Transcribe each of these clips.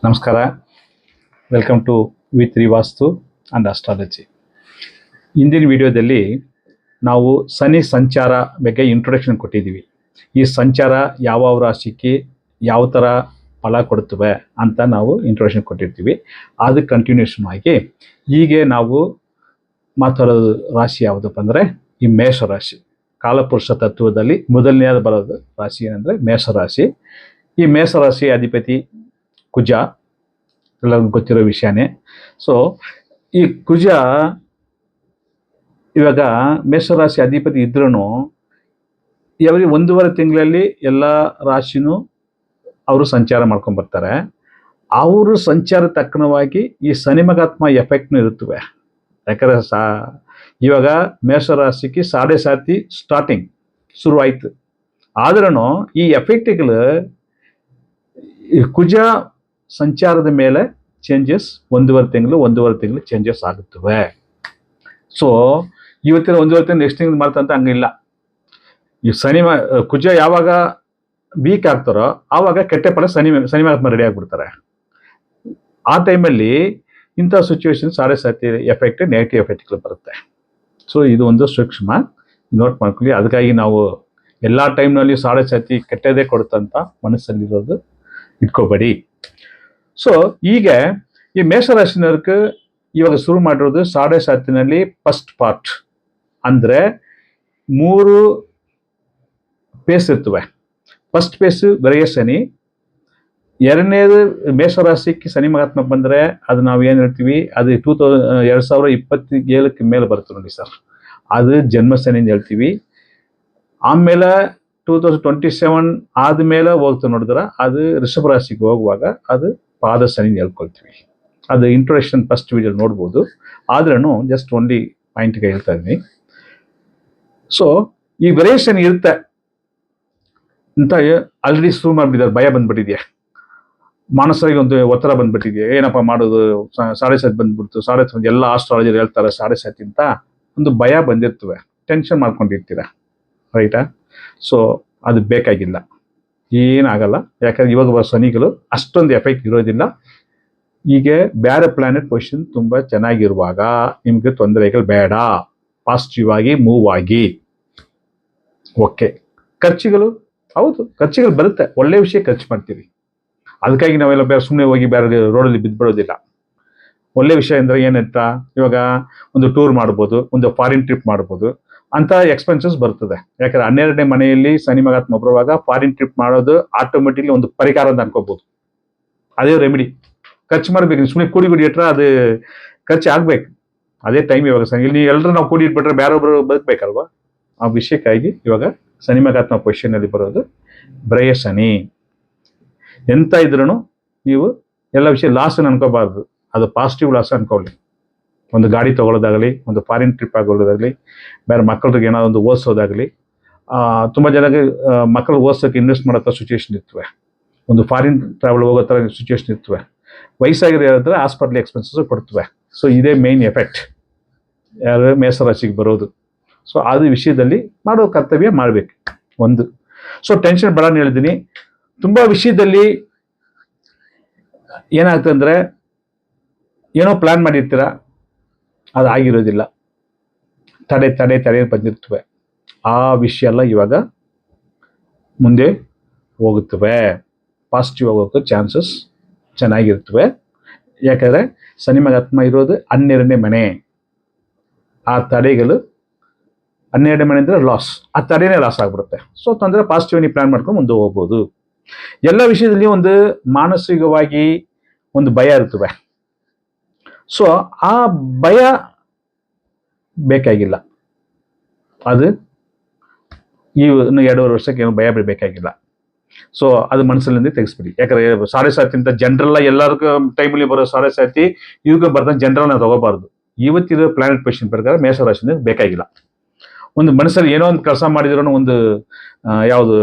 ನಮಸ್ಕಾರ. Welcome to ವಿ3 vastu and astrology. ಇಂದಿನ ವಿಡಿಯೋದಲ್ಲಿ ನಾವು ಶನಿ ಸಂಚಾರ ಬಗ್ಗೆ ಇಂಟ್ರೊಡಕ್ಷನ್ ಕೊಟ್ಟಿದ್ದೀವಿ. ಈ ಸಂಚಾರ ಯಾವ ರಾಶಿಗೆ ಯಾವ ಥರ ಫಲ ಕೊಡ್ತವೆ ಅಂತ ನಾವು ಇಂಟ್ರೊಡಕ್ಷನ್ ಕೊಟ್ಟಿರ್ತೀವಿ. ಅದು ಕಂಟಿನ್ಯೂಷನ್ ಆಗಿ ಹೀಗೆ ನಾವು ಮಾತಾಡೋದು ರಾಶಿ ಯಾವುದಪ್ಪ ಅಂದರೆ ಈ ಮೇಷರಾಶಿ. ಕಾಲಪುರುಷ ತತ್ವದಲ್ಲಿ ಮೊದಲನೆಯದು ಬರೋದು ರಾಶಿ ಏನಂದರೆ ಮೇಷರಾಶಿ. ಈ ಮೇಷರಾಶಿ ಅಧಿಪತಿ ಕುಜ, ಎಲ್ಲರಿಗೂ ಗೊತ್ತಿರೋ ವಿಷಯನೇ. ಸೊ ಈ ಕುಜ ಇವಾಗ ಮೇಷರಾಶಿ ಅಧಿಪತಿ ಇದ್ರೂ ಎವ್ರಿ 1.5 ತಿಂಗಳಲ್ಲಿ ಎಲ್ಲ ರಾಶಿನೂ ಅವರು ಸಂಚಾರ ಮಾಡ್ಕೊಂಡ್ಬರ್ತಾರೆ. ಅವರು ಸಂಚಾರ ತಕ್ಕನವಾಗಿ ಈ ಶನಿಮಹಾತ್ಮ ಎಫೆಕ್ಟ್ನು ಇರುತ್ತವೆ. ಯಾಕಂದರೆ ಇವಾಗ ಮೇಷರಾಶಿಗೆ 7.5 ಸ್ಟಾರ್ಟಿಂಗ್ ಶುರುವಾಯಿತು. ಆದ್ರೂ ಈ ಎಫೆಕ್ಟ್ಗಳು ಈ ಕುಜ ಸಂಚಾರದ ಮೇಲೆ ಚೇಂಜಸ್ 1.5 ತಿಂಗಳು ಚೇಂಜಸ್ ಆಗುತ್ತವೆ. ಸೊ ಇವತ್ತಿನ 1.5 ತಿಂಗಳು ನೆಕ್ಸ್ಟ್ ತಿಂಗಳು ಮಾಡ್ತಂತ ಹಂಗಿಲ್ಲ. ಈ ಕುಜ ಯಾವಾಗ ವೀಕ್ ಆಗ್ತಾರೋ ಆವಾಗ ಕೆಟ್ಟ ಫಲ ಶನಿಮಹಾತ್ಮ ರೆಡಿ ಆಗಿಬಿಡ್ತಾರೆ. ಆ ಟೈಮಲ್ಲಿ ಇಂಥ ಸಿಚುವೇಶನ್ 7.5 ಎಫೆಕ್ಟ್, ನೆಗೆಟಿವ್ ಎಫೆಕ್ಟ್ಗಳು ಬರುತ್ತೆ. ಸೊ ಇದು ಒಂದು ಸೂಕ್ಷ್ಮ ನೋಟ್ ಮಾಡ್ಕೊಳ್ಳಿ. ಅದಕ್ಕಾಗಿ ನಾವು ಎಲ್ಲ ಟೈಮ್ನಲ್ಲಿ 7.5 ಕೆಟ್ಟದೇ ಕೊಡುತ್ತಂತ ಮನಸ್ಸಲ್ಲಿರೋದು ಇಟ್ಕೋಬೇಡಿ. ಸೊ ಈಗ ಈ ಮೇಷರಾಶಿನವ್ರಿಗೆ ಇವಾಗ ಶುರು ಮಾಡಿರೋದು 7.5 ಫಸ್ಟ್ ಪಾರ್ಟ್ ಅಂದರೆ 3 ಫೇಸ್ ಇರ್ತವೆ. ಫಸ್ಟ್ ಫೇಸು ವಿರಯ ಶನಿ. ಎರಡನೇದು ಮೇಷರಾಶಿಗೆ ಶನಿ ಮಹಾತ್ಮ ಬಂದರೆ ಅದು ನಾವು ಏನು ಹೇಳ್ತೀವಿ, ಅದು 2027 ಮೇಲೆ ಬರುತ್ತೆ ನೋಡಿ ಸರ್, ಅದು ಜನ್ಮ ಶನಿ ಅಂತ ಹೇಳ್ತೀವಿ. ಆಮೇಲೆ 2027 ಆದಮೇಲೆ ಹೋಗ್ತಾ ನೋಡಿದ್ರೆ ಅದು ಋಷಭ ರಾಶಿಗೆ ಹೋಗುವಾಗ ಅದು ಪಾದ ಶನಿ ಹೇಳ್ಕೊಳ್ತೀವಿ. ಅದು ಇಂಟ್ರೊಡಕ್ಷನ್ ಫಸ್ಟ್ ವಿಡಿಯೋ ನೋಡ್ಬೋದು. ಆದ್ರೂ ಜಸ್ಟ್ ಓನ್ಲಿ ಪಾಯಿಂಟ್ಗೆ ಹೇಳ್ತಾ ಇದ್ದೀನಿ. ಸೊ ಈ ವಿರಯ ಶನಿ ಇರುತ್ತೆ ಅಂತ ಆಲ್ರೆಡಿ ಶುರು ಮಾಡಿಬಿಟ್ಟಿದ್ದಾರೆ. ಭಯ ಬಂದ್ಬಿಟ್ಟಿದೆಯಾ, ಮಾನಸಿಕ ಒಂದು ಒತ್ತಡ ಬಂದ್ಬಿಟ್ಟಿದೆಯಾ, ಏನಪ್ಪ ಮಾಡೋದು, 7.5 ಬಂದ್ಬಿಡ್ತು, 7.5 ಎಲ್ಲ ಆಸ್ಟ್ರಾಲಜರ್ ಹೇಳ್ತಾರೆ 7.5 ಅಂತ ಒಂದು ಭಯ ಬಂದಿರ್ತವೆ. ಟೆನ್ಷನ್ ಮಾಡ್ಕೊಂಡಿರ್ತೀರ, ರೈಟಾ? ಸೊ ಅದು ಬೇಕಾಗಿಲ್ಲ, ಏನಾಗಲ್ಲ. ಯಾಕಂದ್ರೆ ಇವಾಗ ಬರೋ ಶನಿಗಳು ಅಷ್ಟೊಂದು ಎಫೆಕ್ಟ್ ಇರೋದಿಲ್ಲ. ಹೀಗೆ ಬೇರೆ ಪ್ಲಾನೆಟ್ ಪೊಸಿಷನ್ ತುಂಬ ಚೆನ್ನಾಗಿರುವಾಗ ನಿಮಗೆ ತೊಂದರೆಗಳು ಬೇಡ. ಪಾಸಿಟಿವ್ ಆಗಿ ಮೂವ್ ಆಗಿ. ಓಕೆ. ಖರ್ಚುಗಳು, ಹೌದು ಖರ್ಚುಗಳು ಬರುತ್ತೆ, ಒಳ್ಳೆ ವಿಷಯ ಖರ್ಚು ಮಾಡ್ತೀವಿ. ಅದಕ್ಕಾಗಿ ನಾವೆಲ್ಲ ಬೇರೆ ಸುಮ್ಮನೆ ಹೋಗಿ ಬೇರೆ ರೋಡಲ್ಲಿ ಬಿದ್ದುಬಿಡೋದಿಲ್ಲ. ಒಳ್ಳೆ ವಿಷಯ ಅಂದರೆ ಏನಂತ, ಇವಾಗ ಒಂದು ಟೂರ್ ಮಾಡ್ಬೋದು, ಒಂದು ಫಾರಿನ್ ಟ್ರಿಪ್ ಮಾಡ್ಬೋದು ಅಂತ ಎಕ್ಸ್ಪೆನ್ಸಸ್ ಬರ್ತದೆ. ಯಾಕಂದ್ರೆ 12ನೇ ಮನೆಯಲ್ಲಿ ಶನಿ ಮಹಾತ್ಮ ಬರುವಾಗ ಫಾರಿನ್ ಟ್ರಿಪ್ ಮಾಡೋದು ಆಟೋಮೆಟಿಕ್ಲಿ ಒಂದು ಪರಿಹಾರ ಅಂತ ಅನ್ಕೋಬಹುದು. ಅದೇ ರೆಮಿಡಿ. ಖರ್ಚು ಮಾಡ್ಬೇಕು, ಸುಮ್ಮನೆ ಕೂಡಿ ಇಟ್ರೆ ಅದು ಖರ್ಚು ಆಗ್ಬೇಕು. ಅದೇ ಟೈಮ್ ಇವಾಗ ಶನಿ, ನೀವು ಎಲ್ಲರೂ ನಾವು ಕೂಡಿ ಇಟ್ಬಿಟ್ರೆ ಬೇರೊಬ್ರು ಬದುಕಬೇಕಲ್ವಾ? ಆ ವಿಷಯಕ್ಕಾಗಿ ಇವಾಗ ಶನಿ ಮಹಾತ್ಮ ಪೊಸಿಷನ್ ಅಲ್ಲಿ ಬರೋದು ವಿರಯ ಶನಿ. ಎಂತ ಇದ್ರೂ ನೀವು ಎಲ್ಲ ವಿಷಯ ಲಾಸ್ ಅನ್ಕೋಬಾರ್ದು, ಅದು ಪಾಸಿಟಿವ್ ಲಾಸ್ ಅನ್ಕೊಳ್ಳಿ. ಒಂದು ಗಾಡಿ ತೊಗೊಳ್ಳೋದಾಗಲಿ, ಒಂದು ಫಾರಿನ್ ಟ್ರಿಪ್ ಆಗೋದಾಗಲಿ, ಬೇರೆ ಮಕ್ಕಳಿಗೆ ಏನಾದ್ರು ಒಂದು ಓದಿಸೋದಾಗಲಿ. ತುಂಬ ಜನಕ್ಕೆ ಮಕ್ಕಳು ಓದಿಸೋಕೆ ಇನ್ವೆಸ್ಟ್ ಮಾಡೋ ಸಿಚುವೇಶನ್ ಇರ್ತವೆ, ಒಂದು ಫಾರಿನ್ ಟ್ರಾವೆಲ್ ಹೋಗೋ ಥರ ಸಿಚುವೇಶನ್ ಇರ್ತವೆ. ವಯಸ್ಸಾಗಿರೋ ಹಾಸ್ಪಿಟ್ಲ್ ಎಕ್ಸ್ಪೆನ್ಸಸ್ ಕೊಡ್ತವೆ. ಸೊ ಇದೇ ಮೇನ್ ಎಫೆಕ್ಟ್ ಯಾರು ಮೇಷರಾಶಿಗೆ ಬರೋದು. ಸೊ ಅದು ವಿಷಯದಲ್ಲಿ ಮಾಡೋ ಕರ್ತವ್ಯ ಮಾಡಬೇಕು ಒಂದು. ಸೊ ಟೆನ್ಷನ್ ಬೇಡ ಅಂತ ಹೇಳಿದ್ದೀನಿ. ತುಂಬ ವಿಷಯದಲ್ಲಿ ಏನಾಗ್ತದೆ ಅಂದರೆ, ಏನೋ ಪ್ಲಾನ್ ಮಾಡಿರ್ತೀರ, ಅದು ಆಗಿರೋದಿಲ್ಲ. ತಡೆ ಬಂದಿರ್ತವೆ. ಆ ವಿಷಯ ಎಲ್ಲ ಇವಾಗ ಮುಂದೆ ಹೋಗುತ್ತವೆ. ಪಾಸಿಟಿವ್ ಆಗೋಕ್ಕೆ ಚಾನ್ಸಸ್ ಚೆನ್ನಾಗಿರ್ತವೆ. ಯಾಕಂದರೆ ಶನಿ ಮಹಾತ್ಮ ಇರೋದು 12ನೇ ಮನೆ. ಆ ತಡೆಗಳು 12ನೇ ಮನೆ ಅಂದರೆ ಲಾಸ್, ಆ ತಡೆನೇ ಲಾಸ್ ಆಗಿಬಿಡುತ್ತೆ. ಸೊ ತೊಂದರೆ ಪಾಸಿಟಿವ್ ನೀವು ಪ್ಲಾನ್ ಮಾಡ್ಕೊಂಡು ಮುಂದೆ ಹೋಗ್ಬೋದು. ಎಲ್ಲ ವಿಷಯದಲ್ಲಿ ಒಂದು ಮಾನಸಿಕವಾಗಿ ಒಂದು ಭಯ ಇರ್ತವೆ. ಸೊ ಆ ಭಯ ಬೇಕಾಗಿಲ್ಲ. ಅದು ಇನ್ನು 2.5 ವರ್ಷಕ್ಕೆ ಏನು ಭಯ ಬೇಕಾಗಿಲ್ಲ. ಸೊ ಅದು ಮನಸ್ಸಲ್ಲಿಂದ ತೆಗೆಸ್ಬಿಡಿ. ಯಾಕಂದ್ರೆ 7.5 ಜನರಲ್ಲ ಎಲ್ಲರಿಗೂ ಟೈಮಲ್ಲಿ ಬರೋ 7.5 ಇವಾಗ ಬರ್ತಾನೆ ಜನರಲ್ ನಾವು ತಗೋಬಾರ್ದು. ಇವತ್ತಿರೋ ಪ್ಲಾನೆಟ್ ಪೊಸಿಷನ್ ಪ್ರಕಾರ ಮೇಷರಾಶಿನ ಬೇಕಾಗಿಲ್ಲ. ಒಂದು ಮನಸ್ಸಲ್ಲಿ ಏನೋ ಒಂದು ಕೆಲಸ ಮಾಡಿದ್ರೂ ಒಂದು ಯಾವುದು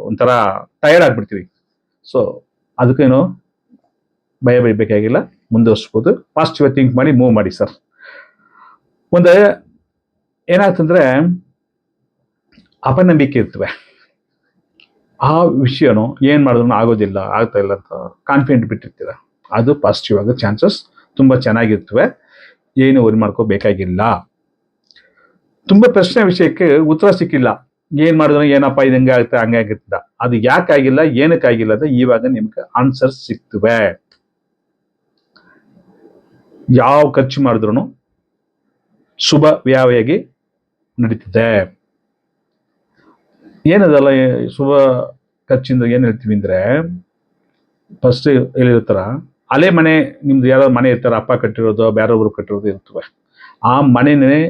ಒಂಥರ ಟಯರ್ಡ್ ಆಗ್ಬಿಡ್ತೀವಿ. ಸೊ ಅದಕ್ಕೇನು ಭಯ ಬೇಕಾಗಿಲ್ಲ, ಮುಂದುವರಿಸ್ಬೋದು. ಪಾಸಿಟಿವ್ ಥಿಂಕ್ ಮಾಡಿ ಮೂವ್ ಮಾಡಿ ಸರ್. ಒಂದು ಏನಾಗ್ತಂದ್ರೆ ಅಪನಂಬಿಕೆ ಇರ್ತವೆ. ಆ ವಿಷಯನೂ ಏನು ಮಾಡಿದ್ರು ಆಗೋದಿಲ್ಲ, ಆಗ್ತಾ ಇಲ್ಲ ಅಂತ ಕಾನ್ಫಿಡೆಂಟ್ ಬಿಟ್ಟಿರ್ತೀರ. ಅದು ಪಾಸಿಟಿವ್ ಆಗೋ ಚಾನ್ಸಸ್ ತುಂಬ ಚೆನ್ನಾಗಿರ್ತವೆ. ಏನು ವರಿ ಮಾಡ್ಕೋಬೇಕಾಗಿಲ್ಲ. ತುಂಬ ಪ್ರಶ್ನೆ ವಿಷಯಕ್ಕೆ ಉತ್ತರ ಸಿಕ್ಕಿಲ್ಲ. ಏನು ಮಾಡಿದ್ರೆ ಏನಪ್ಪ ಇದು ಹೆಂಗೆ ಆಗುತ್ತೆ ಹಂಗೆ ಆಗುತ್ತ, ಅದು ಯಾಕಾಗಿಲ್ಲ ಏನಕ್ಕಾಗಿಲ್ಲ ಅಂತ ಇವಾಗ ನಿಮ್ಗೆ ಆನ್ಸರ್ ಸಿಗ್ತವೆ. ಯಾವ ಖರ್ಚು ಮಾಡಿದ್ರು ಶುಭ ವ್ಯಾಯಾಗಿ ನಡೀತದೆ. ಏನದಲ್ಲ ಶುಭ ಖರ್ಚಿಂದ ಏನು ಹೇಳ್ತೀವಿ ಅಂದರೆ, ಫಸ್ಟ್ ಹೇಳಿರ್ತಾರ ಅಲೆ ಮನೆ, ನಿಮ್ದು ಯಾರಾದ್ರು ಮನೆ ಇರ್ತಾರ, ಅಪ್ಪ ಕಟ್ಟಿರೋದು ಬೇರೊಬ್ರು ಕಟ್ಟಿರೋದು ಇರ್ತವೆ. ಆ ಮನೆನೇ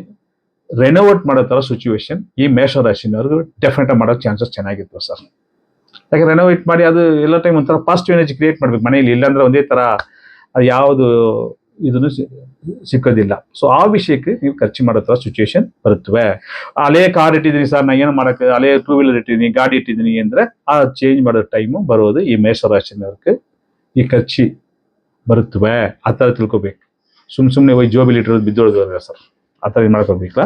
ರೆನೋವೇಟ್ ಮಾಡೋ ಥರ ಸಿಚುವೇಶನ್ ಈ ಮೇಷರಾಶಿನವ್ರಿಗೆ ಡೆಫಿನೆಟ್ ಮಾಡೋ ಚಾನ್ಸಸ್ ಚೆನ್ನಾಗಿರ್ತವೆ ಸರ್. ಯಾಕೆ ರೆನೋವೇಟ್ ಮಾಡಿ ಅದು ಎಲ್ಲ ಟೈಮ್ ಒಂಥರ ಪಾಸಿಟಿವ್ ಎನರ್ಜಿ ಕ್ರಿಯೇಟ್ ಮಾಡ್ಬೇಕು ಮನೆಯಲ್ಲಿ. ಇಲ್ಲಾಂದ್ರೆ ಒಂದೇ ಥರ ಅದು ಯಾವುದು ಇದನ್ನು ಸಿಕ್ಕೋದಿಲ್ಲ. ಸೊ ಆ ವಿಷಯಕ್ಕೆ ನೀವು ಖರ್ಚು ಮಾಡೋ ಥರ ಸಿಚುವೇಶನ್ ಬರುತ್ತವೆ. ಅಲ್ಲೇ ಕಾರ್ ಇಟ್ಟಿದ್ದೀನಿ ಸರ್, ನಾ ಏನು ಮಾಡೋಕ್ಕೆ, ಅಲ್ಲೇ ಟೂ ವೀಲರ್ ಇಟ್ಟಿದ್ದೀನಿ, ಗಾಡಿ ಇಟ್ಟಿದ್ದೀನಿ ಅಂದರೆ ಆ ಚೇಂಜ್ ಮಾಡೋ ಟೈಮು ಬರೋದು ಈ ಮೇಷರಾಶಿನವ್ರಿಗೆ ಈ ಖರ್ಚು ಬರುತ್ತವೆ. ಆ ಥರ ತಿಳ್ಕೊಬೇಕು. ಸುಮ್ಮನೆ ಹೋಗಿ ಜೋಬಿಲಿ ಇಟ್ಟಿರೋದು ಬಿದ್ದೋದು ಸರ್, ಆ ಥರ ಇದು ಮಾಡ್ಕೋಬೇಕಲ್ಲ.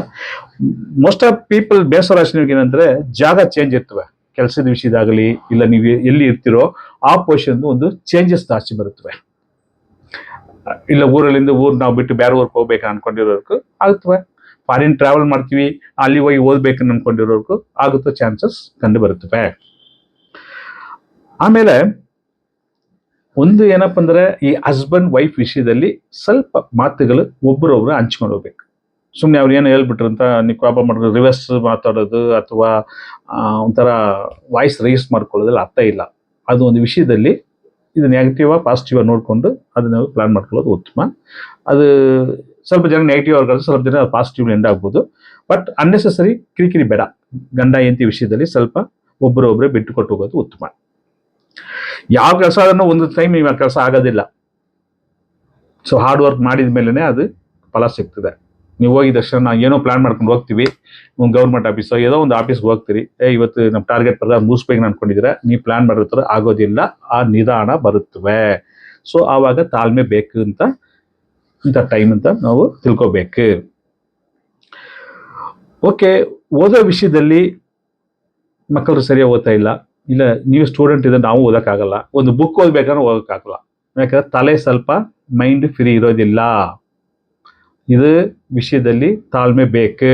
ಮೋಸ್ಟ್ ಆಫ್ ಪೀಪಲ್ ಬೇಸರಾಶಿನಿಗೆ ಏನಂದ್ರೆ ಜಾಗ ಚೇಂಜ್ ಇರ್ತವೆ. ಕೆಲಸದ ವಿಷಯದಾಗಲಿ ಇಲ್ಲ ನೀವು ಎಲ್ಲಿ ಇರ್ತಿರೋ ಆ ಪೊಸಿಷನ್ ಒಂದು ಚೇಂಜಸ್ ಜಾಸ್ತಿ ಬರುತ್ತವೆ. ಇಲ್ಲ ಊರಲ್ಲಿಂದ ಊರು ನಾವು ಬಿಟ್ಟು ಬೇರೆ ಊರಿಗೆ ಹೋಗ್ಬೇಕು ಅನ್ಕೊಂಡಿರೋರ್ಗೂ ಆಗುತ್ತವೆ. ಫಾರಿನ್ ಟ್ರಾವೆಲ್ ಮಾಡ್ತೀವಿ, ಅಲ್ಲಿ ಹೋಗಿ ಓದ್ಬೇಕು ಅನ್ಕೊಂಡಿರೋರ್ಗೂ ಆಗುತ್ತೋ ಚಾನ್ಸಸ್ ಕಂಡು ಬರುತ್ತವೆ. ಆಮೇಲೆ ಒಂದು ಏನಪ್ಪ ಅಂದ್ರೆ, ಈ ಹಸ್ಬೆಂಡ್ ವೈಫ್ ವಿಷಯದಲ್ಲಿ ಸ್ವಲ್ಪ ಮಾತುಗಳು ಒಬ್ಬರೊಬ್ರು ಹಂಚ್ಕೊಂಡು ಹೋಗ್ಬೇಕು. ಸುಮ್ಮನೆ ಅವ್ರು ಏನು ಹೇಳ್ಬಿಟ್ರು ಅಂತ ನೀವು ಕೋಪ ಮಾಡೋದು, ರಿವರ್ಸ್ ಮಾತಾಡೋದು ಅಥವಾ ಒಂಥರ ವಾಯ್ಸ್ ರೈಸ್ ಮಾಡ್ಕೊಳ್ಳೋದ್ರಲ್ಲಿ ಅರ್ಥ ಇಲ್ಲ. ಅದು ಒಂದು ವಿಷಯದಲ್ಲಿ ಇದು ನೆಗೆಟಿವ್ ಪಾಸಿಟಿವ್ ನೋಡಿಕೊಂಡು ಅದನ್ನ ಪ್ಲಾನ್ ಮಾಡ್ಕೊಳ್ಳೋದು ಉತ್ತಮ. ಅದು ಸ್ವಲ್ಪ ಜನ ನೆಗೆಟಿವ್ ಅವ್ರಿಗೆ, ಸ್ವಲ್ಪ ಜನ ಪಾಸಿಟಿವ್ ಎಂಡ್ ಆಗ್ಬೋದು. ಬಟ್ ಅನ್ನೆಸೆಸರಿ ಕಿರಿಕಿರಿ ಬೇಡ. ಗಂಡ ಹೆಂಡತಿ ವಿಷಯದಲ್ಲಿ ಸ್ವಲ್ಪ ಒಬ್ಬರೊಬ್ಬರೇ ಬಿಟ್ಟು ಕೊಟ್ಟು ಹೋಗೋದು ಉತ್ತಮ. ಯಾವ ಕೆಲಸ ಅದನ್ನು ಒಂದು ಟೈಮ್ ಇವಾಗ ಕೆಲಸ ಆಗೋದಿಲ್ಲ. ಸೊ ಹಾರ್ಡ್ ವರ್ಕ್ ಮಾಡಿದ ಮೇಲೇ ಅದು ಫಲ ಸಿಗ್ತದೆ. ನೀವು ಹೋಗಿದ ತಕ್ಷಣ ನಾವು ಏನೋ ಪ್ಲಾನ್ ಮಾಡ್ಕೊಂಡು ಹೋಗ್ತೀವಿ, ಒಂದು ಗೌರ್ಮೆಂಟ್ ಆಫೀಸೋ ಏನೋ ಒಂದು ಆಫೀಸ್ಗೆ ಹೋಗ್ತೀರಿ, ಇವತ್ತು ನಮ್ಮ ಟಾರ್ಗೆಟ್ ಪ್ರಕಾರ ಮುಗಿಸ್ಬೇಕು ಅನ್ಕೊಂಡಿದ್ರೆ ನೀವು ಪ್ಲಾನ್ ಮಾಡಿರೋ ಥರ ಆಗೋದಿಲ್ಲ. ಆ ನಿಧಾನ ಬರುತ್ತವೆ. ಸೊ ಆವಾಗ ತಾಳ್ಮೆ ಬೇಕು ಅಂತ, ಇಂಥ ಟೈಮ್ ಅಂತ ನಾವು ತಿಳ್ಕೊಬೇಕು. ಓಕೆ, ಓದೋ ವಿಷಯದಲ್ಲಿ ಮಕ್ಕಳು ಸರಿಯಾಗಿ ಓದ್ತಾ ಇಲ್ಲ, ಇಲ್ಲ ನೀವು ಸ್ಟೂಡೆಂಟ್ ಇದ್ರೆ ನಾವು ಓದೋಕ್ಕಾಗಲ್ಲ. ಒಂದು ಬುಕ್ ಓದ್ಬೇಕಾದ್ರೆ ಓದೋಕ್ಕಾಗಲ್ಲ. ಯಾಕಂದ್ರೆ ತಲೆ ಸ್ವಲ್ಪ ಮೈಂಡ್ ಫ್ರೀ ಇರೋದಿಲ್ಲ. ಇದು ವಿಷಯದಲ್ಲಿ ತಾಳ್ಮೆ ಬೇಕು.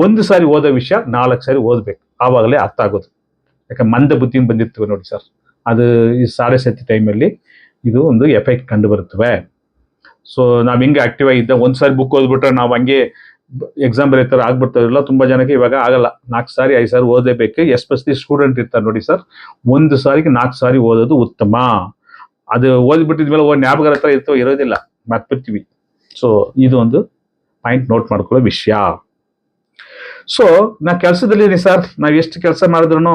ಒಂದು ಸಾರಿ ಓದೋ ವಿಷಯ 4 ಸಾರಿ ಓದ್ಬೇಕು, ಆವಾಗಲೇ ಅರ್ಥ ಆಗೋದು. ಯಾಕಂದ್ರೆ ಮಂದ ಬುದ್ಧಿನ ಬಂದಿರ್ತವೆ ನೋಡಿ ಸರ್, ಅದು ಈ 7:30 ಟೈಮಲ್ಲಿ ಇದು ಒಂದು ಎಫೆಕ್ಟ್ ಕಂಡು ಬರುತ್ತವೆ. ಸೊ ನಾವು ಹಿಂಗೆ ಆಕ್ಟಿವ್ ಆಗಿದ್ದ ಒಂದು ಸಾರಿ ಬುಕ್ ಓದ್ಬಿಟ್ರೆ ನಾವು ಹಂಗೆ ಎಕ್ಸಾಮ್ ಬರೀತಾರೆ ಆಗ್ಬಿಡ್ತಾರಲ್ಲ. ತುಂಬ ಜನಕ್ಕೆ ಇವಾಗ ಆಗಲ್ಲ. 4 ಸಾರಿ 5 ಸಾರಿ ಓದಲೇಬೇಕು. ಎಸ್ಪೆಷಲಿ ಸ್ಟೂಡೆಂಟ್ ಇರ್ತಾರೆ ನೋಡಿ ಸರ್, ಒಂದು ಸಾರಿಗೆ 4 ಸಾರಿ ಓದೋದು ಉತ್ತಮ. ಅದು ಓದ್ಬಿಟ್ಟಿದ್ಮೇಲೆ ಜ್ಞಾಪಕ ಹತ್ರ ಇರೋದಿಲ್ಲ, ಮರ್ತ್ಬಿಡ್ತೀವಿ. ಸೊ ಇದು ಒಂದು ಪಾಯಿಂಟ್ ನೋಟ್ ಮಾಡ್ಕೊಳ್ಳೋ ವಿಷಯ. ಸೊ ನಾ ಕೆಲಸದಲ್ಲಿದ್ದೀನಿ ಸರ್, ನಾವು ಎಷ್ಟು ಕೆಲಸ ಮಾಡಿದ್ರು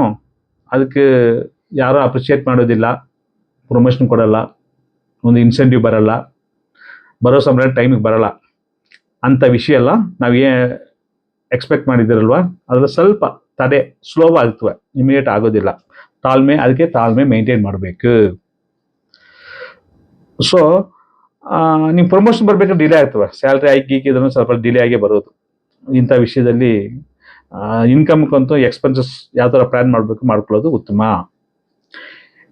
ಅದಕ್ಕೆ ಯಾರೂ ಅಪ್ರಿಷಿಯೇಟ್ ಮಾಡೋದಿಲ್ಲ, ಪ್ರಮೋಷನ್ ಕೊಡಲ್ಲ, ಒಂದು ಇನ್ಸೆಂಟಿವ್ ಬರಲ್ಲ, ಬರೋ ಸಂಬಳ ಟೈಮಿಗೆ ಬರಲ್ಲ ಅಂಥ ವಿಷಯ ಎಲ್ಲ ನಾವು ಎಕ್ಸ್ಪೆಕ್ಟ್ ಮಾಡಿದ್ದೀರಲ್ವ, ಅದ್ರಲ್ಲಿ ಸ್ವಲ್ಪ ತಡೆ ಸ್ಲೋ ಆಗ್ತವೆ, ಇಮಿಡಿಯೇಟ್ ಆಗೋದಿಲ್ಲ. ತಾಳ್ಮೆ, ಅದಕ್ಕೆ ತಾಳ್ಮೆ ಮೇಂಟೈನ್ ಮಾಡಬೇಕು. ಸೊ ನೀವು ಪ್ರಮೋಷನ್ ಬರ್ಬೇಕಾದ್ರೆ ಡಿಲೇ ಆಗ್ತವೆ, ಸ್ಯಾಲ್ರಿ ಹೈಕ್ ಸ್ವಲ್ಪ ಡಿಲೇ ಆಗೇ ಬರೋದು. ಇಂಥ ವಿಷಯದಲ್ಲಿ ಇನ್ಕಮ್ಗಂತೂ ಎಕ್ಸ್ಪೆನ್ಸಸ್ ಯಾವ ಥರ ಪ್ಲ್ಯಾನ್ ಮಾಡಬೇಕು ಮಾಡ್ಕೊಳ್ಳೋದು ಉತ್ತಮ.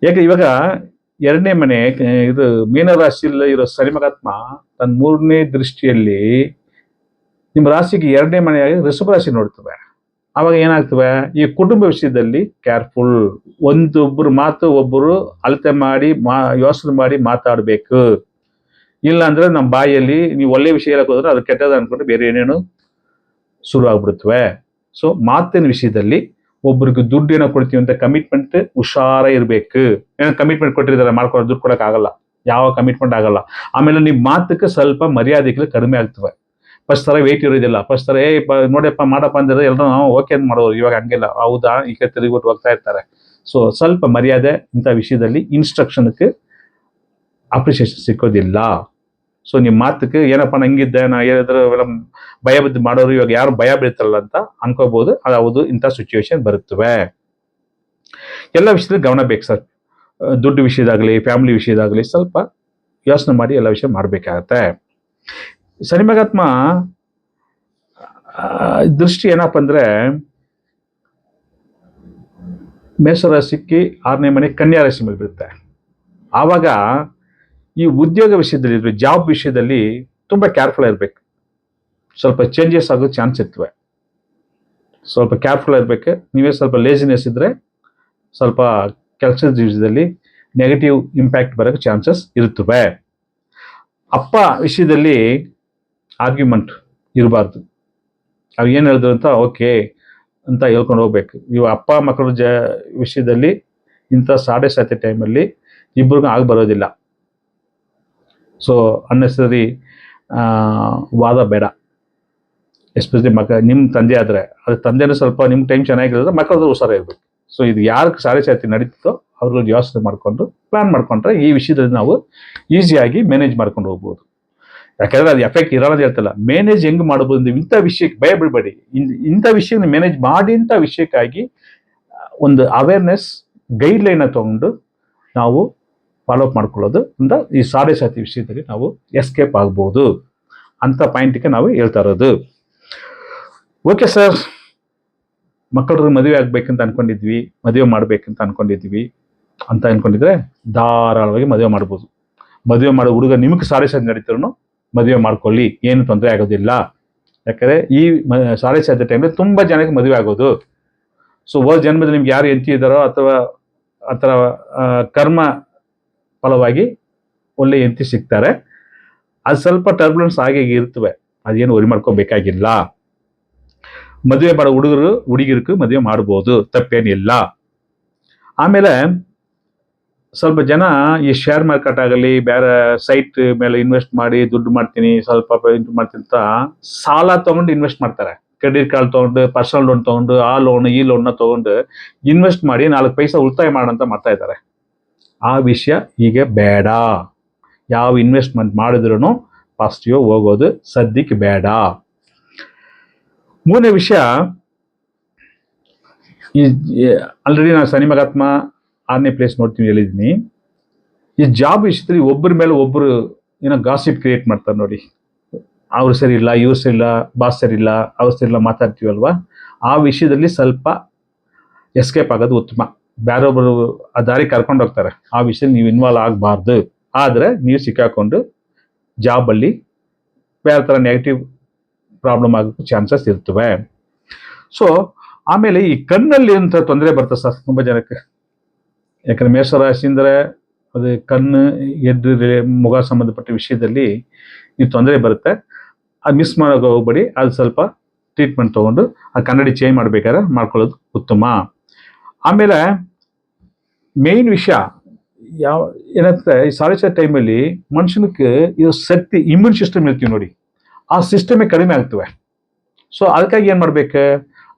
ಯಾಕೆ ಇವಾಗ 2ನೇ ಮನೆ ಇದು ಮೀನರಾಶಿಯಲ್ಲಿ ಇರೋ ಶನಿ ಮಹಾತ್ಮ ತನ್ನ 3ನೇ ದೃಷ್ಟಿಯಲ್ಲಿ ನಿಮ್ಮ ರಾಶಿಗೆ 2ನೇ ಮನೆಯಾಗಿ ವೃಷಭ ರಾಶಿ ನೋಡ್ತವೆ. ಆವಾಗ ಏನಾಗ್ತವೆ, ಈ ಕುಟುಂಬ ವಿಷಯದಲ್ಲಿ ಕೇರ್ಫುಲ್. ಒಂದೊಬ್ಬರು ಮಾತು ಒಬ್ಬರು ಅಳತೆ ಮಾಡಿ ಯೋಚನೆ ಮಾಡಿ ಮಾತಾಡಬೇಕು. ಇಲ್ಲ ಅಂದ್ರೆ ನಮ್ಮ ಬಾಯಲ್ಲಿ ನೀವು ಒಳ್ಳೆ ವಿಷಯ ಹೇಳಕ್ ಹೋದ್ರೆ ಅದು ಕೆಟ್ಟದ ಅನ್ಕೊಂಡು ಬೇರೆ ಏನೇನು ಶುರು ಆಗ್ಬಿಡುತ್ತವೆ. ಸೊ ಮಾತಿನ ವಿಷಯದಲ್ಲಿ ಒಬ್ರಿಗೆ ದುಡ್ಡು ಏನೋ ಕೊಡ್ತೀವಿ ಅಂತ ಕಮಿಟ್ಮೆಂಟ್ ಹುಷಾರ ಇರಬೇಕು. ಏನೋ ಕಮಿಟ್ಮೆಂಟ್ ಕೊಟ್ಟಿರ್ತಾರೆ, ಮಾಡ್ಕೊಂಡು ದುಡ್ಡು ಕೊಡಕ್ ಆಗಲ್ಲ, ಯಾವ ಕಮಿಟ್ಮೆಂಟ್ ಆಗಲ್ಲ. ಆಮೇಲೆ ನಿಮ್ಮ ಮಾತಕ್ಕೆ ಸ್ವಲ್ಪ ಮರ್ಯಾದೆಗಳು ಕಡಿಮೆ ಆಗ್ತವೆ. ಫಸ್ಟ್ ಥರ ವೆಯ್ಟ್ ಇರೋದಿಲ್ಲ. ಫಸ್ಟ್ ಥರ ನೋಡಿಯಪ್ಪ ಮಾಡಪ್ಪ ಅಂದ್ರೆ ಎಲ್ಲರೂ ನಾವು ಓಕೆ ಅಂತ ಮಾಡೋರು. ಇವಾಗ ಹಂಗಿಲ್ಲ, ಹೌದಾ ಈಗ ತಿರುಗಿಬಿಟ್ಟು ಹೋಗ್ತಾ ಇರ್ತಾರೆ. ಸೊ ಸ್ವಲ್ಪ ಮರ್ಯಾದೆ ಇಂಥ ವಿಷಯದಲ್ಲಿ ಇನ್ಸ್ಟ್ರಕ್ಷನ್ಗೆ ಅಪ್ರಿಷಿಯೇಷನ್ ಸಿಕ್ಕೋದಿಲ್ಲ. ಸೊ ನಿಮ್ಮ ಮಾತಕ್ಕೆ ಏನಪ್ಪ ನಂಗಿದ್ದೆ ನಾ ಹೇಳಿದ್ರೆ ಭಯ ಬಿದ್ದು ಮಾಡೋರು ಇವಾಗ ಯಾರು ಭಯ ಬೀಳ್ತಾರಲ್ಲ ಅಂತ ಅನ್ಕೋಬಹುದು. ಅದಾವುದು ಇಂಥ ಸಿಚುವೇಶನ್ ಬರುತ್ತವೆ. ಎಲ್ಲ ವಿಷಯದಲ್ಲಿ ಗಮನ ಬೇಕು ಸರ್. ದುಡ್ಡು ವಿಷಯದಾಗಲಿ ಫ್ಯಾಮಿಲಿ ವಿಷಯದಾಗಲಿ ಸ್ವಲ್ಪ ಯೋಚನೆ ಮಾಡಿ ಎಲ್ಲ ವಿಷಯ ಮಾಡಬೇಕಾಗತ್ತೆ. ಶನಿ ಮಹಾತ್ಮ ದೃಷ್ಟಿ ಏನಪ್ಪ ಅಂದ್ರೆ ಮೇಷರಾಶಿಗೆ 6ನೇ ಮನೆ ಕನ್ಯಾ ರಾಶಿ ಮೇಲೆ ಬೀಳುತ್ತೆ. ಆವಾಗ ಈ ಉದ್ಯೋಗ ವಿಷಯದಲ್ಲಿ ಜಾಬ್ ವಿಷಯದಲ್ಲಿ ತುಂಬ ಕೇರ್ಫುಲ್ ಇರಬೇಕು. ಸ್ವಲ್ಪ ಚೇಂಜಸ್ ಆಗೋ ಚಾನ್ಸ್ ಇರ್ತವೆ. ಸ್ವಲ್ಪ ಕೇರ್ಫುಲ್ ಇರಬೇಕು. ನೀವೇ ಸ್ವಲ್ಪ ಲೇಜಿನೆಸ್ ಇದ್ದರೆ ಸ್ವಲ್ಪ ಕೆಲಸದ ವಿಷಯದಲ್ಲಿ ನೆಗೆಟಿವ್ ಇಂಪ್ಯಾಕ್ಟ್ ಬರೋಕ್ಕೆ ಚಾನ್ಸಸ್ ಇರುತ್ತವೆ. ಅಪ್ಪ ವಿಷಯದಲ್ಲಿ ಆರ್ಗ್ಯುಮೆಂಟ್ ಇರಬಾರ್ದು. ಅವ್ರು ಏನು ಹೇಳಿದ್ರು ಅಂತ ಓಕೆ ಅಂತ ಹೇಳ್ಕೊಂಡು ಹೋಗ್ಬೇಕು. ಇವು ಅಪ್ಪ ಮಕ್ಕಳ ವಿಷಯದಲ್ಲಿ ಇಂಥ ಸಾಡೆ ಟೈಮಲ್ಲಿ ಇಬ್ಬರಿಗೂ ಆಗಿ ಬರೋದಿಲ್ಲ. ಸೊ ಅನ್ನೆಸರಿ ವಾದ ಬೇಡ. ಎಸ್ಪೆಷಲಿ ನಿಮ್ಮ ತಂದೆ ಆದರೆ ಅದು ತಂದೆನೂ ಸ್ವಲ್ಪ ನಿಮ್ಮ ಟೈಮ್ ಚೆನ್ನಾಗಿರೋದ್ರೆ ಮಕ್ಕಳದ್ದು ಹುಷಾರಾಗಿರ್ಬೇಕು. ಸೊ ಇದು ಯಾರು ಸಾಡೆ ನಡೀತೋ ಅವ್ರಿಗೆ ಯೋಚನೆ ಮಾಡಿಕೊಂಡು ಪ್ಲಾನ್ ಮಾಡ್ಕೊಂಡ್ರೆ ಈ ವಿಷಯದಲ್ಲಿ ನಾವು ಈಸಿಯಾಗಿ ಮ್ಯಾನೇಜ್ ಮಾಡ್ಕೊಂಡು ಹೋಗ್ಬೋದು. ಯಾಕಂದರೆ ಅದು ಎಫೆಕ್ಟ್ ಇರೋಲ್ಲ ಅಂತ ಹೇಳ್ತಲ್ಲ, ಮ್ಯಾನೇಜ್ ಹೆಂಗೆ ಮಾಡ್ಬೋದು. ಇಂಥ ವಿಷಯಕ್ಕೆ ಭಯ ಬಿಡಬೇಡಿ. ಇಂಥ ವಿಷಯನ ಮ್ಯಾನೇಜ್ ಮಾಡಿ ಇಂಥ ವಿಷಯಕ್ಕಾಗಿ ಒಂದು ಅವೇರ್ನೆಸ್ ಗೈಡ್ಲೈನ ತೊಗೊಂಡು ನಾವು ಫಾಲೋಅಪ್ ಮಾಡ್ಕೊಳ್ಳೋದು ಇಂದ ಈ ಸಾಡೆ ವಿಷಯದಲ್ಲಿ ನಾವು ಎಸ್ಕೇಪ್ ಆಗ್ಬೋದು ಅಂತ ಪಾಯಿಂಟಿಗೆ ನಾವು ಹೇಳ್ತಾ ಇರೋದು. ಓಕೆ ಸರ್, ಮಕ್ಕಳು ಮದುವೆ ಆಗ್ಬೇಕಂತ ಅನ್ಕೊಂಡಿದ್ವಿ, ಮದುವೆ ಮಾಡ್ಬೇಕಂತ ಅನ್ಕೊಂಡಿದ್ವಿ ಅಂತ ಅನ್ಕೊಂಡಿದ್ರೆ ಧಾರಾಳವಾಗಿ ಮದುವೆ ಮಾಡ್ಬೋದು. ಮದುವೆ ಮಾಡೋ ಹುಡುಗ ನಿಮಗೆ ಸಾಡೆ ನಡೀತಿರೋ ಮದುವೆ ಮಾಡ್ಕೊಳ್ಳಿ, ಏನು ತೊಂದರೆ ಆಗೋದಿಲ್ಲ. ಯಾಕಂದರೆ ಈ ಸಾಡೆ ಟೈಮಲ್ಲಿ ತುಂಬ ಜನಕ್ಕೆ ಮದುವೆ ಆಗೋದು. ಸೊ ಹೋದ ಜನ್ಮದಲ್ಲಿ ನಿಮ್ಗೆ ಯಾರು ಹೆಂಡತಿ ಇದ್ದಾರೋ ಅಥವಾ ಆ ಥರ ಕರ್ಮ ಫಲವಾಗಿ ಒಳ್ಳೆ ಹೆಂಡತಿ ಸಿಗ್ತಾರೆ. ಅದು ಸ್ವಲ್ಪ ಟರ್ಬುಲೆನ್ಸ್ ಆಗಿ ಇರ್ತವೆ, ಅದೇನು ವರಿ ಮಾಡ್ಕೋಬೇಕಾಗಿಲ್ಲ. ಮದುವೆ ಮಾಡೋ ಹುಡುಗಿರ್ಗೂ ಮದುವೆ ಮಾಡ್ಬೋದು, ತಪ್ಪೇನಿಲ್ಲ. ಆಮೇಲೆ ಸ್ವಲ್ಪ ಜನ ಈ ಶೇರ್ ಮಾರ್ಕೆಟ್ ಆಗಲಿ ಬೇರೆ ಸೈಟ್ ಮೇಲೆ ಇನ್ವೆಸ್ಟ್ ಮಾಡಿ ದುಡ್ಡು ಮಾಡ್ತೀನಿ ಸ್ವಲ್ಪ ಮಾಡ್ತೀನಿ ಅಂತ ಸಾಲ ತೊಗೊಂಡು ಇನ್ವೆಸ್ಟ್ ಮಾಡ್ತಾರೆ. ಕ್ರೆಡಿಟ್ ಕಾರ್ಡ್ ತೊಗೊಂಡು, ಪರ್ಸನಲ್ ಲೋನ್ ತೊಗೊಂಡು, ಆ ಲೋನ್ ಈ ಲೋನ್ನ ತೊಗೊಂಡು ಇನ್ವೆಸ್ಟ್ ಮಾಡಿ 4 ಪೈಸೆ ಉಳಿತಾಯ ಮಾಡೋಂತ ಮಾಡ್ತಾ ಇದ್ದಾರೆ. ಆ ವಿಷಯ ಹೀಗೆ ಬೇಡ. ಯಾವ ಇನ್ವೆಸ್ಟ್ಮೆಂಟ್ ಮಾಡಿದ್ರೂ ಪಾಸಿಟಿವ್ ಹೋಗೋದು ಸದ್ಯಕ್ಕೆ ಬೇಡ. ಮೂರನೇ ವಿಷಯ, ಈ ಆಲ್ರೆಡಿ ನಾನು ಶನಿ ಮಹಾತ್ಮ 6ನೇ ಪ್ಲೇಸ್ ನೋಡ್ತೀನಿ ಹೇಳಿದ್ದೀನಿ. ಈ ಜಾಬ್ ವಿಷಯದಲ್ಲಿ ಒಬ್ಬರ ಮೇಲೆ ಒಬ್ಬರು ಏನೋ ಗಾಸಿಪ್ ಕ್ರಿಯೇಟ್ ಮಾಡ್ತಾರೆ ನೋಡಿ. ಅವ್ರು ಸರಿ ಇಲ್ಲ, ಇವ್ರು ಸರಿ ಇಲ್ಲ, ಬಾಸ್ ಸರಿ ಇಲ್ಲ, ಅವ್ರು ಸರಿ ಇಲ್ಲ ಮಾತಾಡ್ತೀವಲ್ವ, ಆ ವಿಷಯದಲ್ಲಿ ಸ್ವಲ್ಪ ಎಸ್ಕೇಪ್ ಆಗೋದು ಉತ್ತಮ. ಬೇರೊಬ್ಬರು ಆ ದಾರಿ ಕರ್ಕೊಂಡು ಹೋಗ್ತಾರೆ, ಆ ವಿಷಯದಲ್ಲಿ ನೀವು ಇನ್ವಾಲ್ವ್ ಆಗಬಾರ್ದು. ಆದರೆ ನೀವು ಸಿಕ್ಕಾಕೊಂಡು ಜಾಬಲ್ಲಿ ಬೇರೆ ಥರ ನೆಗೆಟಿವ್ ಪ್ರಾಬ್ಲಮ್ ಆಗೋಕ್ಕೆ ಚಾನ್ಸಸ್ ಇರ್ತವೆ. ಸೊ ಆಮೇಲೆ ಈ ಕಣ್ಣಲ್ಲಿ ಅಂತ ತೊಂದರೆ ಬರ್ತದೆ ಸರ್ ತುಂಬ ಜನಕ್ಕೆ. ಯಾಕಂದರೆ ಮೇಷರಾಶಿ ಅಂದರೆ ಅದು ಕಣ್ಣು ಎದ್ದು ಮುಖ ಸಂಬಂಧಪಟ್ಟ ವಿಷಯದಲ್ಲಿ ಈ ತೊಂದರೆ ಬರುತ್ತೆ. ಅದು ಮಿಸ್ ಮಾಡೋಕೆ ಹೋಗ್ಬೇಡಿ. ಅದು ಸ್ವಲ್ಪ ಟ್ರೀಟ್ಮೆಂಟ್ ತೊಗೊಂಡು ಆ ಕನ್ನಡಿ ಚೇಂಜ್ ಮಾಡಬೇಕಾದ್ರೆ ಮಾಡ್ಕೊಳ್ಳೋದು ಉತ್ತಮ. ಆಮೇಲೆ ಮೇಯ್ನ್ ವಿಷಯ ಏನಂದರೆ ಈ ಸಾಡೆ ಟೈಮಲ್ಲಿ ಮನುಷ್ಯನಿಗೆ ಇದು ಶಕ್ತಿ, ಇಮ್ಯೂನ್ ಸಿಸ್ಟಮ್ ಇರ್ತೀವಿ ನೋಡಿ, ಆ ಸಿಸ್ಟಮೇ ಕಡಿಮೆ ಆಗ್ತವೆ. ಸೊ ಅದಕ್ಕಾಗಿ ಏನು ಮಾಡಬೇಕು,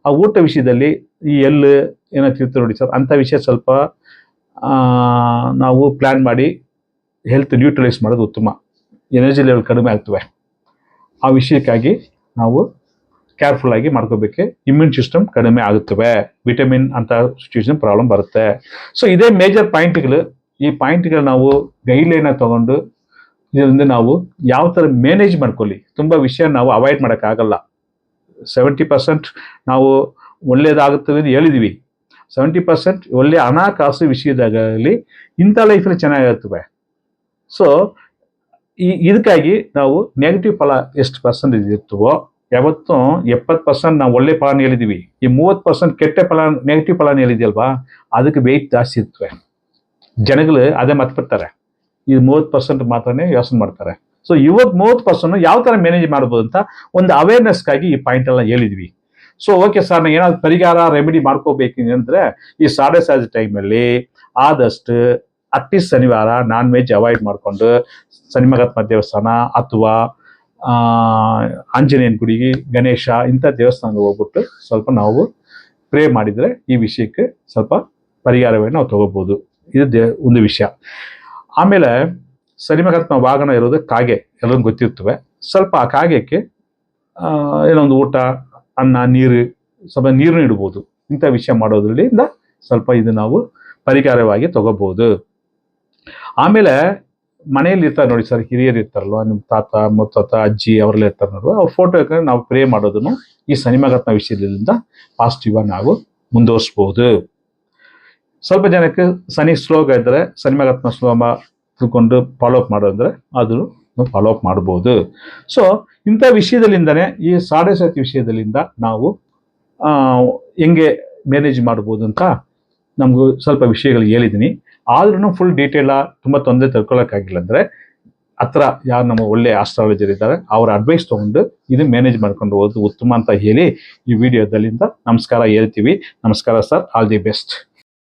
ಆ ಊಟ ವಿಷಯದಲ್ಲಿ ಈ ಎಳ್ಳು ಏನೋ ತಿರ್ತಾರೆ ನೋಡಿ ಸರ್, ಅಂಥ ವಿಷಯ ಸ್ವಲ್ಪ ನಾವು ಪ್ಲ್ಯಾನ್ ಮಾಡಿ ಹೆಲ್ತ್ ನ್ಯೂಟ್ರಲೈಸ್ ಮಾಡೋದು ಉತ್ತಮ. ಎನರ್ಜಿ ಲೆವೆಲ್ ಕಡಿಮೆ ಆಗ್ತವೆ. ಆ ವಿಷಯಕ್ಕಾಗಿ ನಾವು ಕೇರ್ಫುಲ್ಲಾಗಿ ಮಾಡ್ಕೋಬೇಕು. ಇಮ್ಯೂನ್ ಸಿಸ್ಟಮ್ ಕಡಿಮೆ ಆಗುತ್ತವೆ, ವಿಟಮಿನ್ ಅಂತ ಸಿಚುವೇಶನ್ ಪ್ರಾಬ್ಲಮ್ ಬರುತ್ತೆ. ಸೊ ಇದೇ ಮೇಜರ್ ಪಾಯಿಂಟ್ಗಳು. ಈ ಪಾಯಿಂಟ್ಗಳು ನಾವು ಗೈಡ್ಲೈನ ತೊಗೊಂಡು ಇದರಿಂದ ನಾವು ಯಾವ ಥರ ಮ್ಯಾನೇಜ್ ಮಾಡ್ಕೊಳ್ಳಿ. ತುಂಬ ವಿಷಯ ನಾವು ಅವಾಯ್ಡ್ ಮಾಡೋಕ್ಕಾಗಲ್ಲ. 70% ನಾವು ಒಳ್ಳೇದಾಗುತ್ತವೆ ಅಂತ ಹೇಳಿದ್ವಿ, 70% ಒಳ್ಳೆ ಹಣಕಾಸು ವಿಷಯದಾಗಲಿ ಇಂಥ ಲೈಫಲ್ಲಿ ಚೆನ್ನಾಗಿರ್ತವೆ. ಸೊ ಇದಕ್ಕಾಗಿ ನಾವು ನೆಗೆಟಿವ್ ಫಲ ಎಷ್ಟು ಪರ್ಸೆಂಟೇಜ್ ಇರ್ತವೋ ಯಾವತ್ತೂ 70% ನಾವು ಒಳ್ಳೆ ಫಲನ ಹೇಳಿದ್ದೀವಿ, ಈ 30% ಕೆಟ್ಟ ಫಲ ನೆಗೆಟಿವ್ ಫಲನ ಹೇಳಿದ್ಯಲ್ವಾ, ಅದಕ್ಕೆ ವೆಯ್ಟ್ ಜಾಸ್ತಿ ಇರ್ತವೆ. ಜನಗಳು ಅದೇ ಮತ್ಬಿಡ್ತಾರೆ, ಇದು 30% ಮಾತ್ರನೇ ಯೋಚನೆ ಮಾಡ್ತಾರೆ. ಸೊ ಇವತ್ತು 30% ಯಾವ ಥರ ಮ್ಯಾನೇಜ್ ಮಾಡ್ಬೋದು ಅಂತ ಒಂದು ಅವೇರ್ನೆಸ್ಗಾಗಿ ಈ ಪಾಯಿಂಟ್ ಎಲ್ಲ ಹೇಳಿದ್ವಿ. ಸೊ ಓಕೆ ಸರ್, ನಾನು ಏನಾದ್ರು ಪರಿಹಾರ ರೆಮಿಡಿ ಮಾಡ್ಕೋಬೇಕು ಅಂದರೆ ಈ ಸಾಡೆ ಟೈಮಲ್ಲಿ ಆದಷ್ಟು ಅಟ್ಲೀಸ್ಟ್ ಶನಿವಾರ ನಾನ್ ವೆಜ್ ಅವಾಯ್ಡ್ ಮಾಡಿಕೊಂಡು ಶನಿ ಮಹಾತ್ಮ ದೇವಸ್ಥಾನ ಅಥವಾ ಆಂಜನೇಯನ ಗುಡಿಗೆ, ಗಣೇಶ ಇಂಥ ದೇವಸ್ಥಾನಕ್ಕೆ ಹೋಗ್ಬಿಟ್ಟು ಸ್ವಲ್ಪ ನಾವು ಪ್ರೇ ಮಾಡಿದರೆ ಈ ವಿಷಯಕ್ಕೆ ಸ್ವಲ್ಪ ಪರಿಹಾರವನ್ನು ನಾವು ತಗೋಬೋದು. ಇದು ಒಂದು ವಿಷಯ. ಆಮೇಲೆ ಶನಿ ಮಹಾತ್ಮ ವಾಹನ ಇರೋದು ಕಾಗೆ, ಎಲ್ಲರಿಗೂ ಗೊತ್ತಿರ್ತವೆ. ಸ್ವಲ್ಪ ಆ ಕಾಗೆಗೆ ಏನೋ ಒಂದು ಊಟ, ಅನ್ನ, ನೀರು, ಸ್ವಲ್ಪ ನೀರನ್ನು ಇಡ್ಬೋದು. ಇಂಥ ವಿಷಯ ಮಾಡೋದ್ರಿಂದ ಸ್ವಲ್ಪ ಇದು ನಾವು ಪರಿಹಾರವಾಗಿ ತಗೋಬೋದು. ಆಮೇಲೆ ಮನೆಯಲ್ಲಿ ಇರ್ತಾರೆ ನೋಡಿ ಸರ್, ಹಿರಿಯರು ಇರ್ತಾರಲ್ವ, ನಿಮ್ಮ ತಾತ ಮುತ್ತಾತ ಅಜ್ಜಿ ಅವರೆಲ್ಲ ಇರ್ತಾರೆ ನೋಡುವ, ಅವ್ರ ಫೋಟೋ ಹಾಕಿದ್ರೆ ನಾವು ಪ್ರೇ ಮಾಡೋದನ್ನು ಈ ಶನಿ ಮಹಾತ್ಮ ವಿಷಯದಿಂದ ಪಾಸಿಟಿವ್ ಆಗಿ ನಾವು ಮುಂದುವರಿಸ್ಬೋದು. ಸ್ವಲ್ಪ ಜನಕ್ಕೆ ಶನಿ ಶ್ಲೋಕ ಇದ್ದರೆ ಶನಿ ಮಹಾತ್ಮ ತಿಳ್ಕೊಂಡು ಫಾಲೋ ಅಪ್ ಮಾಡೋದಂದ್ರೆ ಅದು ಫಾಲೋ ಅಪ್ ಮಾಡ್ಬೋದು. ಸೊ ಇಂಥ ವಿಷಯದಲ್ಲಿಂದನೇ ಈ ಸಾಡೆ ಸಾತಿ ವಿಷಯದಲ್ಲಿಂದ ನಾವು ಹೆಂಗೆ ಮ್ಯಾನೇಜ್ ಮಾಡ್ಬೋದು ಅಂತ ನಮಗೂ ಸ್ವಲ್ಪ ವಿಷಯಗಳು ಹೇಳಿದ್ದೀನಿ. ಆದ್ರೂ ಫುಲ್ ಡೀಟೇಲ ತುಂಬ ತೊಂದರೆ ತಡ್ಕೊಳ್ಳೋಕ್ಕಾಗಿಲ್ಲ ಅಂದರೆ ಹತ್ರ ಯಾರು ನಮ್ಮ ಒಳ್ಳೆ ಆಸ್ಟ್ರಾಲಜರ್ ಇದ್ದಾರೆ ಅವರ ಅಡ್ವೈಸ್ ತೊಗೊಂಡು ಇದು ಮ್ಯಾನೇಜ್ ಮಾಡ್ಕೊಂಡು ಹೋಗೋದು ಉತ್ತಮ ಅಂತ ಹೇಳಿ ಈ ವಿಡಿಯೋದಲ್ಲಿಂದ ನಮಸ್ಕಾರ ಹೇಳ್ತೀವಿ. ನಮಸ್ಕಾರ ಸರ್, ಆಲ್ ದಿ ಬೆಸ್ಟ್.